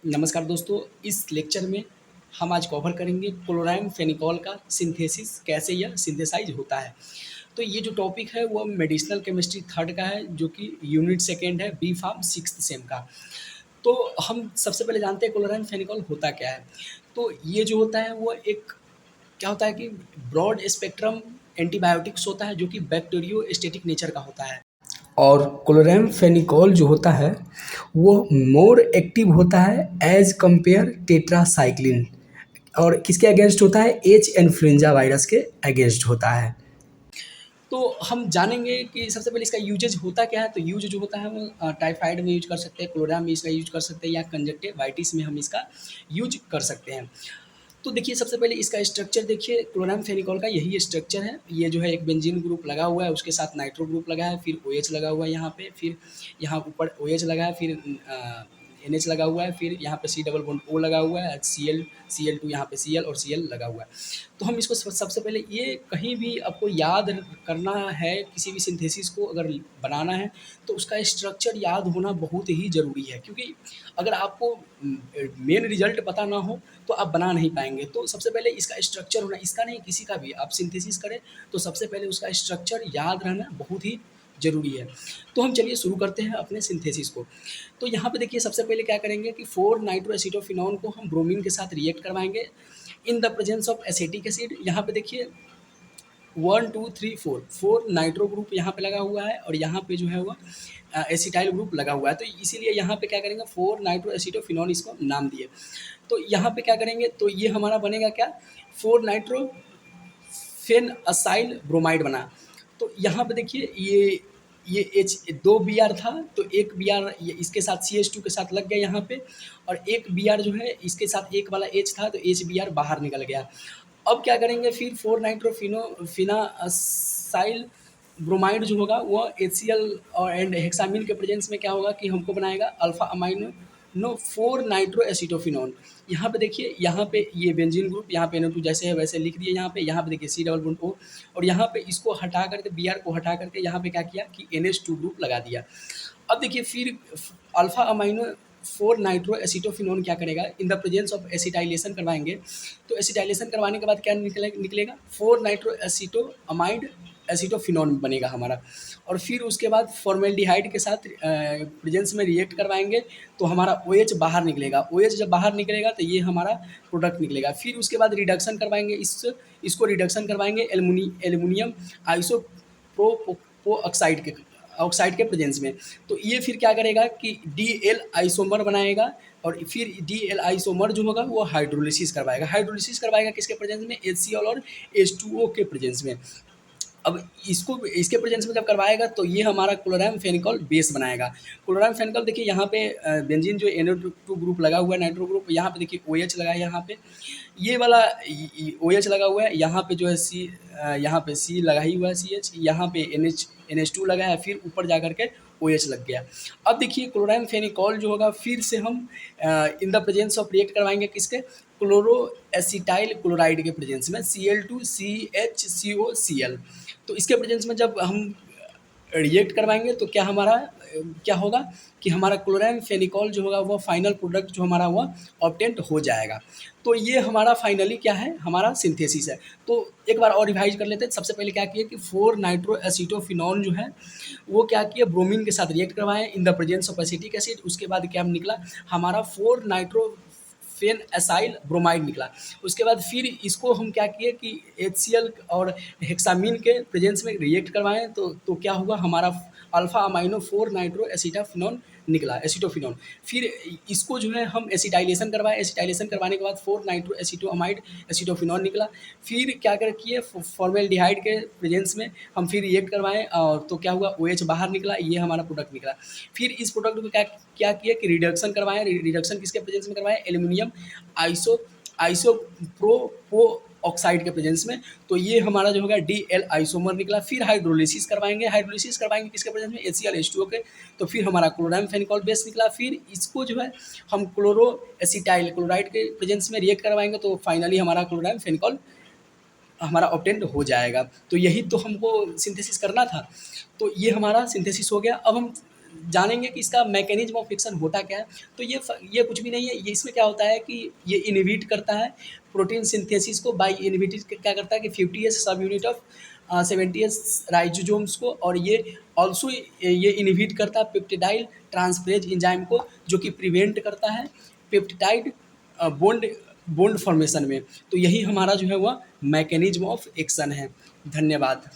नमस्कार दोस्तों, इस लेक्चर में हम आज कवर करेंगे क्लोराम फेनिकोल का सिंथेसिस कैसे यह सिंथेसाइज होता है। तो ये जो टॉपिक है वो मेडिसिनल केमिस्ट्री थर्ड का है, जो कि यूनिट सेकेंड है बी फार्म सिक्स्थ सेम का। तो हम सबसे पहले जानते हैं क्लोराम फेनिकोल होता क्या है। तो ये जो होता है वो एक क्या होता है कि ब्रॉड स्पेक्ट्रम एंटीबायोटिक्स होता है, जो कि बैक्टीरियोस्टेटिक नेचर का होता है। और क्लोरामफेनिकोल जो होता है वो मोर एक्टिव होता है एज कंपेयर टेट्रासाइक्लिन, और किसके अगेंस्ट होता है, एच इन्फ्लुएंजा वायरस के अगेंस्ट होता है। तो हम जानेंगे कि सबसे पहले इसका यूजेज होता क्या है। तो यूज जो होता है वो टाइफाइड में यूज कर सकते हैं, क्लोराम में इसका यूज कर सकते हैं, या कंजक्टिवाइटिस में हम इसका यूज कर सकते हैं। तो देखिए सबसे पहले इसका स्ट्रक्चर देखिए, क्लोराम फेनिकोल का यही स्ट्रक्चर है। ये जो है एक बेंजीन ग्रुप लगा हुआ है, उसके साथ नाइट्रो ग्रुप लगा है, फिर OH लगा हुआ है यहाँ पे, फिर यहाँ ऊपर OH लगा है, फिर NH लगा हुआ है, फिर यहाँ पे C डबल बॉन्ड O लगा हुआ है, Cl2 यहाँ पे Cl और Cl लगा हुआ है। तो हम इसको सबसे पहले ये कहीं भी आपको याद करना है, किसी भी सिंथेसिस को अगर बनाना है तो उसका स्ट्रक्चर याद होना बहुत ही ज़रूरी है, क्योंकि अगर आपको मेन रिजल्ट पता ना हो तो आप बना नहीं पाएंगे। तो सबसे पहले इसका स्ट्रक्चर होना, इसका नहीं किसी का भी आप सिंथेसिस करें तो सबसे पहले उसका स्ट्रक्चर याद रहना बहुत ही ज़रूरी है। तो हम चलिए शुरू करते हैं अपने सिंथेसिस को। तो यहाँ पे देखिए सबसे पहले क्या करेंगे कि 4 नाइट्रोएसिटोफिनॉन को हम ब्रोमीन के साथ रिएक्ट करवाएंगे in the presence of acetic acid. यहाँ पे देखिए 1 2 3 4 नाइट्रो ग्रुप यहाँ पे लगा हुआ है, और यहाँ पे जो है वो एसिटाइल ग्रुप लगा हुआ है। तो इसीलिए यहाँ पे क्या करेंगे, 4 नाइट्रो एसिटोफिनॉन इसको नाम दिए। तो यहाँ पे क्या करेंगे, तो ये हमारा बनेगा क्या, 4 नाइट्रो फेन असाइल ब्रोमाइड बना। तो यहाँ पे देखिए ये H 2 Br था, तो एक Br इसके साथ CH2 के साथ लग गया यहाँ पे, और एक Br जो है इसके साथ एक वाला H था, तो HBr बाहर निकल गया। अब क्या करेंगे, फिर 4 नाइट्रोफिनो फिनासाइल ब्रोमाइड जो होगा वो HCl और एंड हेक्सामिन के प्रेजेंस में क्या होगा कि हमको बनाएगा अल्फा अमाइनो नो 4 नाइट्रो एसिटोफिनॉन। यहाँ पे देखिए, यहाँ पे ये बेंजीन ग्रुप, यहाँ पे NO2 जैसे है वैसे लिख दिए यहाँ पे देखिए C डबल बॉन्ड O, और यहाँ पे इसको हटा करके Br को हटा करके यहाँ पे क्या किया कि NH2 ग्रुप लगा दिया। अब देखिए फिर अल्फा अमाइनो 4 नाइट्रो एसिटोफिनॉन क्या करेगा, in the presence of acetylation करवाएंगे। तो एसिटाइलेशन करवाने के बाद क्या निकलेगा 4 नाइट्रो एसिटो अमाइड एसिटोफिनॉन बनेगा हमारा। और फिर उसके बाद फॉर्मेल्डिहाइड के साथ प्रेजेंस में रिएक्ट करवाएंगे, तो हमारा OH बाहर निकलेगा। OH जब बाहर निकलेगा तो ये हमारा प्रोडक्ट निकलेगा। फिर उसके बाद रिडक्शन करवाएंगे, इसको रिडक्शन करवाएंगे एल्युमिनियम आइसोप्रो ऑक्साइड के प्रेजेंस में। तो ये फिर क्या करेगा कि DL आइसोमर बनाएगा, और फिर DL आइसोमर जो होगा वो हाइड्रोलिसिस करवाएगा किसके प्रेजेंस में, HCl और H2O के प्रेजेंस में। अब इसको इसके प्रेजेंस में जब करवाएगा तो ये हमारा क्लोराम फेनिकोल बेस बनाएगा। क्लोराम फेनिकोल देखिए यहाँ पे बेंजीन जो NO2 ग्रुप लगा हुआ है, नाइट्रो ग्रुप, यहाँ पे देखिए OH लगा है, यहाँ पे ये वाला OH लगा हुआ है, यहाँ पे जो है यहाँ पे C लगा ही हुआ है CH, यहाँ पे NH2 लगा है, फिर ऊपर जा कर के OH लग गया। अब देखिए क्लोराम फेनिकोल जो होगा फिर से हम in the presence of react करवाएंगे किसके, क्लोरो एसिटाइल क्लोराइड के प्रेजेंस में Cl2CHCOCl। तो इसके प्रेजेंस में जब हम रिएक्ट करवाएंगे तो क्या हमारा क्या होगा कि हमारा क्लोराम फेनिकोल जो होगा वो फाइनल प्रोडक्ट जो हमारा हुआ ऑब्टेंट हो जाएगा। तो ये हमारा फाइनली क्या है, हमारा सिंथेसिस है। तो एक बार और रिवाइज कर लेते हैं। सबसे पहले क्या किया कि 4 नाइट्रो एसिटोफिनॉन जो है वो क्या किया, ब्रोमीन के साथ रिएक्ट करवाएं in the presence of acetic acid. उसके बाद क्या निकला, हमारा 4 नाइट्रो फेन एसाइल ब्रोमाइड निकला। उसके बाद फिर इसको हम क्या किए कि HCl और हेक्सामीन के प्रेजेंस में रिएक्ट करवाएं, तो क्या हुआ, हमारा अल्फा अमाइनो 4 नाइट्रो एसिटाफिनॉन निकला, एसिटोफिनॉन। फिर इसको जो है हम एसिटाइलेशन करवाएं, एसिटाइलेशन करवाने के बाद 4 नाइट्रो एसिटोअमाइड एसिटोफिनॉन निकला। फिर क्या कर किए, फॉर्मेल्डिहाइड के प्रेजेंस में हम फिर रिएक्ट करवाएं, और तो क्या हुआ, OH बाहर निकला, ये हमारा प्रोडक्ट निकला। फिर इस प्रोडक्ट को क्या क्या किया कि रिडक्शन करवाएं, रिडक्शन किसके प्रेजेंस में करवाएं, एल्यूमिनियम आइसोप्रो ऑक्साइड के प्रेजेंस में। तो ये हमारा जो होगा DL आइसोमर निकला। फिर हाइड्रोलिसिस करवाएंगे किसके प्रेजेंस में, HCl H2O के। तो फिर हमारा क्लोराम फेनिकोल बेस निकला। फिर इसको जो है हम क्लोरो एसिटाइल क्लोराइड के प्रेजेंस में रिएक्ट करवाएंगे, तो फाइनली हमारा क्लोराम फेनिकोल हमारा ऑब्टेंड हो जाएगा। तो यही तो हमको सिंथेसिस करना था। तो ये हमारा सिंथेसिस हो गया। अब हम जानेंगे कि इसका मैकेनिज्म ऑफ एक्शन होता क्या है। तो ये कुछ भी नहीं है, ये इसमें क्या होता है कि ये इनहिबिट करता है प्रोटीन सिंथेसिस को, बाय इनहिबिट क्या करता है कि 50s सब यूनिट ऑफ 70s राइजोजोम्स को, और ये ऑल्सो ये इनहिबिट करता है पेप्टिडाइल ट्रांसफरेज एंजाइम को, जो कि प्रिवेंट करता है पेप्टिडाइड बॉन्ड बॉन्ड फॉर्मेशन में। तो यही हमारा जो है वह मैकेनिज्म ऑफ एक्शन है। धन्यवाद।